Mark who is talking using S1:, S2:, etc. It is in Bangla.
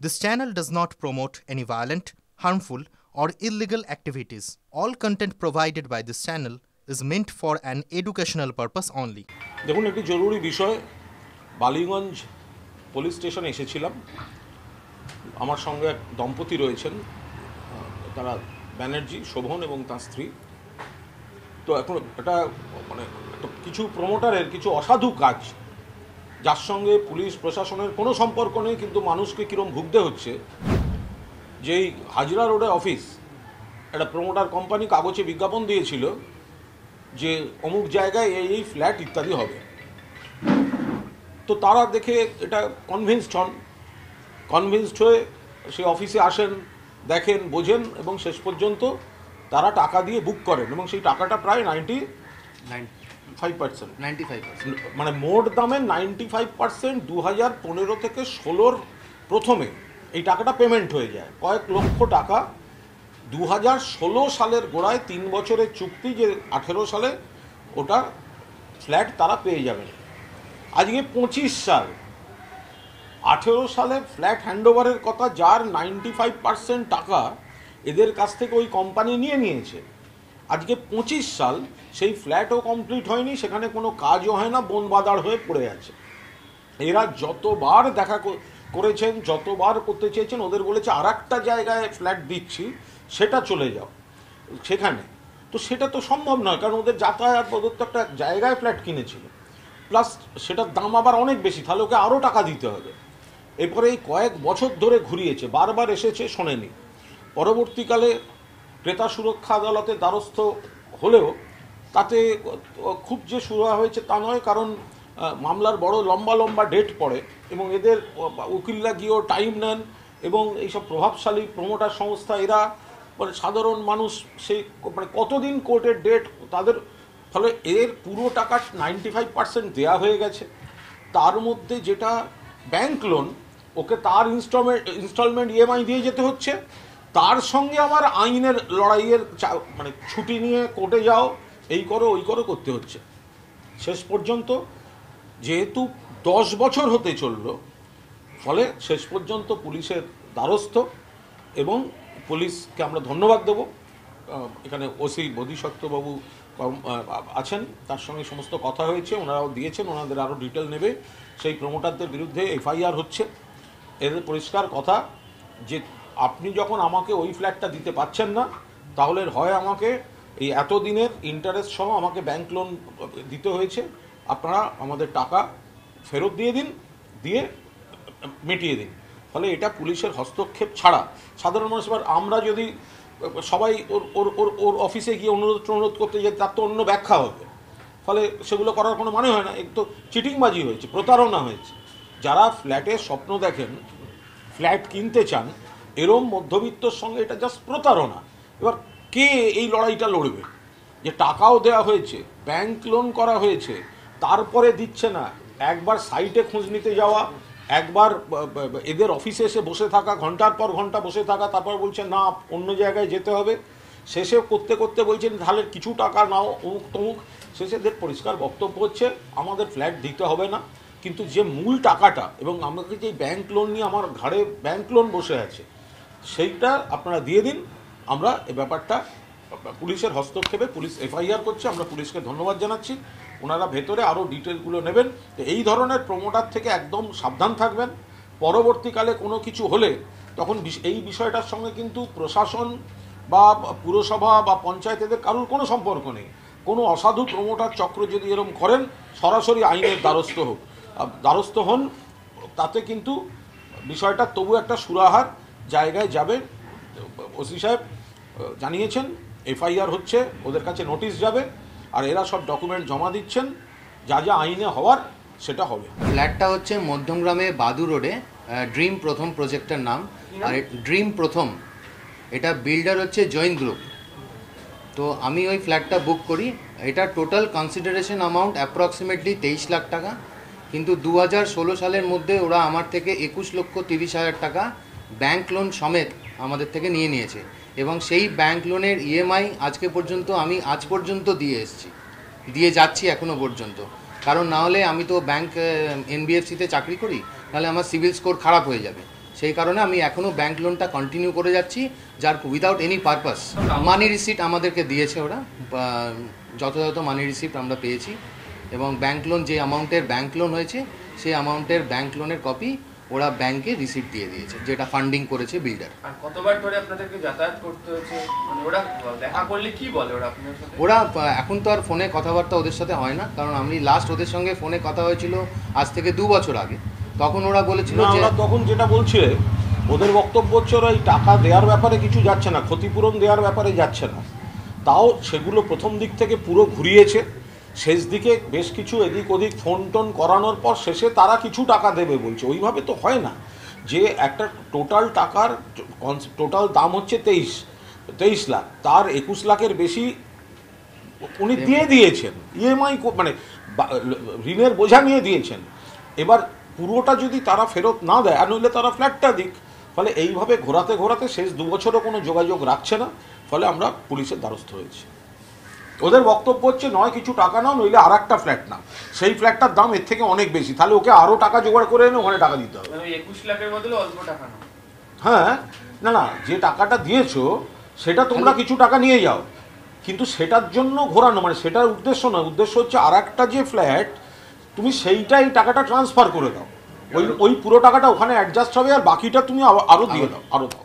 S1: This channel does not promote any violent, harmful, or illegal activities. All content provided by this channel is meant for an educational purpose only.
S2: দেখুন, একটি জরুরি বিষয়। বালিগঞ্জ পুলিশ স্টেশনে এসেছিলাম। আমার সঙ্গে এক দম্পতি রয়েছেন, তারা ব্যানার্জি, শোভন এবং তার স্ত্রী। তো এখন এটা কিছু প্রমোটারের কিছু অসাধু কাজ, যার সঙ্গে পুলিশ প্রশাসনের কোনো সম্পর্ক নেই, কিন্তু মানুষকে কীরকম ভুগতে হচ্ছে। যেই হাজরা রোডে অফিস, একটা প্রমোটার কোম্পানি কাগজে বিজ্ঞাপন দিয়েছিল যে অমুক জায়গায় এই ফ্ল্যাট ইত্যাদি হবে। তো তারা দেখে এটা কনভিন্সড হয়ে সে অফিসে আসেন, দেখেন, বোঝেন এবং শেষ পর্যন্ত তারা টাকা দিয়ে বুক করেন এবং সেই টাকাটা প্রায় 95%, মানে মোট দামের 95% 2015 থেকে 16 প্রথমে এই টাকাটা পেমেন্ট হয়ে যায়। কয়েক লক্ষ টাকা 2016 সালের গোড়ায় 3 বছরের চুক্তি, যে 18 সালে ওটা ফ্ল্যাট তারা পেয়ে যাবেন। আজকে 25 সাল, 18 সালে ফ্ল্যাট হ্যান্ডওভারের কথা, যার 95% টাকা এদের কাছ থেকে ওই কোম্পানি নিয়েছে। আজকে 25 সাল, সেই ফ্ল্যাটও কমপ্লিট হয়নি, সেখানে কোনো কাজও হয় না, বন বাদার হয়ে পড়ে আছে। এরা যতবার দেখা করেছেন, যতবার করতে চেয়েছেন, ওদের বলেছে আর একটা জায়গায় ফ্ল্যাট দিচ্ছি, সেটা চলে যাও সেখানে। তো সেটা তো সম্ভব নয়, কারণ ওদের যাতায়াত, ওদের তো একটা জায়গায় ফ্ল্যাট কিনেছিল, প্লাস সেটার দাম আবার অনেক বেশি, তাহলে ওকে আরও টাকা দিতে হবে। এরপরে এই কয়েক বছর ধরে ঘুরিয়েছে, বারবার এসেছে, শোনেনি। পরবর্তীকালে ক্রেতা সুরক্ষা আদালতের দ্বারস্থ হলেও তাতে খুব যে শুরু হয়েছে তা নয়, কারণ মামলার বড় লম্বা ডেট পড়ে এবং এদের উকিলরা গিয়েও টাইম নেন এবং এইসব প্রভাবশালী প্রমোটার সংস্থা, এরা সাধারণ মানুষ সেই কতদিন কোর্টের ডেট তাদের, ফলে এর পুরো টাকা 95% দেয়া হয়ে গেছে। তার মধ্যে যেটা ব্যাংক লোন, ওকে তার ইনস্টলমেন্ট ইএমআই দিয়ে যেতে হচ্ছে, তার সঙ্গে আবার আইনের লড়াইয়ের ছুটি নিয়ে কোর্টে যাও, এই করো ওই করো করতে হচ্ছে। শেষ পর্যন্ত যেহেতু 10 বছর হতে চলল, ফলে শেষ পর্যন্ত পুলিশের দ্বারস্থ, এবং পুলিশকে আমরা ধন্যবাদ দেব। এখানে ওসি বোধিসত্ত্ববাবু আছেন, তার সঙ্গে সমস্ত কথা হয়েছে, ওনারাও দিয়েছেন, ওনাদের আরও ডিটেল নেবে। সেই প্রমোটারদের বিরুদ্ধে এফআইআর হচ্ছে। এদের পরিষ্কার কথা যে আপনি যখন আমাকে ওই ফ্ল্যাটটা দিতে পারছেন না, তাহলে হয় আমাকে এই এতদিনের ইন্টারেস্ট সহ আমাকে ব্যাংক লোন দিতে হয়েছে, আপনারা আমাদের টাকা ফেরত দিয়ে দিন, দিয়ে মিটিয়ে দিন। ফলে এটা পুলিশের হস্তক্ষেপ ছাড়া সাধারণ মানুষ, এবার আমরা যদি সবাই ওর অফিসে গিয়ে অনুরোধ করতে যাই, তার তো অন্য ব্যাখ্যা হবে, ফলে সেগুলো করার কোনো মানে হয় না। একটু চিটিংবাজি হয়েছে, প্রতারণা হয়েছে। যারা ফ্ল্যাটের স্বপ্ন দেখেন, ফ্ল্যাট কিনতে চান, এরম মধ্যবিত্তর সঙ্গে এটা জাস্ট প্রতারণা। এবার কে এই লড়াইটা লড়বে? যে টাকাও দেওয়া হয়েছে, ব্যাংক লোন করা হয়েছে, তারপরে দিচ্ছে না। একবার সাইটে খোঁজ নিতে যাওয়া, একবার এদের অফিসে এসে বসে থাকা, ঘন্টার পর ঘন্টা বসে থাকা, তারপর বলছে না অন্য জায়গায় যেতে হবে, শেষে করতে বলছেন তাহলে কিছু টাকা নাও, অমুক তমুক। শেষে এদের পরিষ্কার বক্তব্য হচ্ছে আমাদের ফ্ল্যাট দিতে হবে না, কিন্তু যে মূল টাকাটা, এবং আমাকে যে ব্যাংক লোন নিয়ে আমার ঘাড়ে ব্যাংক লোন বসে আছে, সেইটা আপনারা দিয়ে দিন। আমরা এ ব্যাপারটা পুলিশের হস্তক্ষেপে, পুলিশ এফআইআর করছে, আমরা পুলিশকে ধন্যবাদ জানাচ্ছি। ওনারা ভেতরে আরও ডিটেলগুলো নেবেন। তো এই ধরনের প্রমোটার থেকে একদম সাবধান থাকবেন। পরবর্তীকালে কোনো কিছু হলে তখন এই বিষয়টার সঙ্গে কিন্তু প্রশাসন বা পুরসভা বা পঞ্চায়েত, এদের কারোর কোনো সম্পর্ক নেই। কোনো অসাধু প্রমোটার চক্র যদি এরকম করেন, সরাসরি আইনের দ্বারস্থ হন, তাতে কিন্তু বিষয়টা তবু একটা সুরাহার জায়গায় যাবে। ওসি সাহেব জানিয়েছেন এফআইআর হচ্ছে, ওদের কাছে নোটিশ যাবে, আর এরা সব ডকুমেন্ট জমা দিচ্ছেন, যা আইনে হওয়ার সেটা হবে।
S3: ফ্ল্যাটটা হচ্ছে মধ্যমগ্রামে বাদু রোডে, ড্রিম প্রথম প্রজেক্টের নাম, আর ড্রিম প্রথম, এটা বিল্ডার হচ্ছে জৈন গ্রুপ। তো আমি ওই ফ্ল্যাটটা বুক করি। এটা total consideration amount approximately 23 lakh টাকা, কিন্তু 2016 সালের মধ্যে ওরা আমার থেকে 21,30,000 টাকা ব্যাংক লোন সমেত আমাদের থেকে নিয়েছে, এবং সেই ব্যাংক লোনের ইএমআই আমি আজ পর্যন্ত দিয়ে যাচ্ছি এখনও পর্যন্ত। কারণ না হলে আমি তো ব্যাংক এনবিএফসিতে চাকরি করি, নাহলে আমার সিভিল স্কোর খারাপ হয়ে যাবে। সেই কারণে আমি এখনও ব্যাংক লোনটা কন্টিনিউ করে যাচ্ছি, যার উইদাউট এনি পারপাস। মানি রিসিপ্ট আমাদেরকে দিয়েছে ওরা, যথাযথ মানি রিসিপ্ট আমরা পেয়েছি, এবং ব্যাংক লোন যে অ্যামাউন্টের ব্যাংক লোন হয়েছে সেই অ্যামাউন্টের ব্যাংক লোনের কপি ওরা ব্যাংকে রিসিপ্ট দিয়ে দিয়েছে, যেটা ফান্ডিং করেছে বিল্ডার।
S4: আর কতবার ধরে আপনাদেরকে যাতায়াত করতে হয়েছে, মানে ওরা দেখা করলে কি বলে ওরা আপনাদের সাথে?
S3: ওরা এখন তো আর ফোনে কথাবার্তা ওদের সাথে হয় না, কারণ আমি লাস্ট ওদের সঙ্গে ফোনে কথা হয়েছিল আজ থেকে 2 বছর আগে। তখন ওরা বলেছিল যে,
S2: তখন যেটা বলছে ওদের বক্তব্য হচ্ছে ওরা এই টাকা দেওয়ার ব্যাপারে কিছু যাচ্ছে না, ক্ষতিপূরণ দেওয়ার ব্যাপারে যাচ্ছে না। তাও সেগুলো প্রথম দিক থেকে পুরো ঘুরিয়েছে, শেষ দিকে বেশ কিছু এদিক ওদিক ফোন টোন করানোর পর শেষে তারা কিছু টাকা দেবে বলছে। ওইভাবে তো হয় না, যে একটা টোটাল টাকার টোটাল দাম হচ্ছে 23 লাখ, তার 21 লাখের বেশি উনি দিয়ে দিয়েছেন ইএমআই, মানে ঋণের বোঝা নিয়ে দিয়েছেন। এবার পুরোটা যদি তারা ফেরত না দেয়, আর নইলে তারা ফ্ল্যাটটা দিক। ফলে এইভাবে ঘোরাতে ঘোরাতে শেষ 2 বছরও কোনো যোগাযোগ রাখছে না, ফলে আমরা পুলিশের দ্বারস্থ হয়েছি। ওদের বক্তব্য হচ্ছে নয় কিছু টাকা নাও, নইলে আর একটা ফ্ল্যাট নাও, সেই ফ্ল্যাটটার দাম এর থেকে অনেক বেশি, তাহলে ওকে আরও টাকা জোগাড় করে এনে ওখানে টাকা দিতে হবে।
S4: 21 লাখের বদলে অল্প টাকা নাও।
S2: হ্যাঁ, না যে টাকাটা দিয়েছো সেটা তোমরা কিছু টাকা নিয়ে যাও, কিন্তু সেটার জন্য ঘোরানো, মানে সেটার উদ্দেশ্য না, উদ্দেশ্য হচ্ছে আর একটা যে ফ্ল্যাট তুমি সেইটাই টাকাটা ট্রান্সফার করে দাও, ওই পুরো টাকাটা ওখানে অ্যাডজাস্ট হবে, আর বাকিটা তুমি আরও দিয়ে দাও, আরও দাও।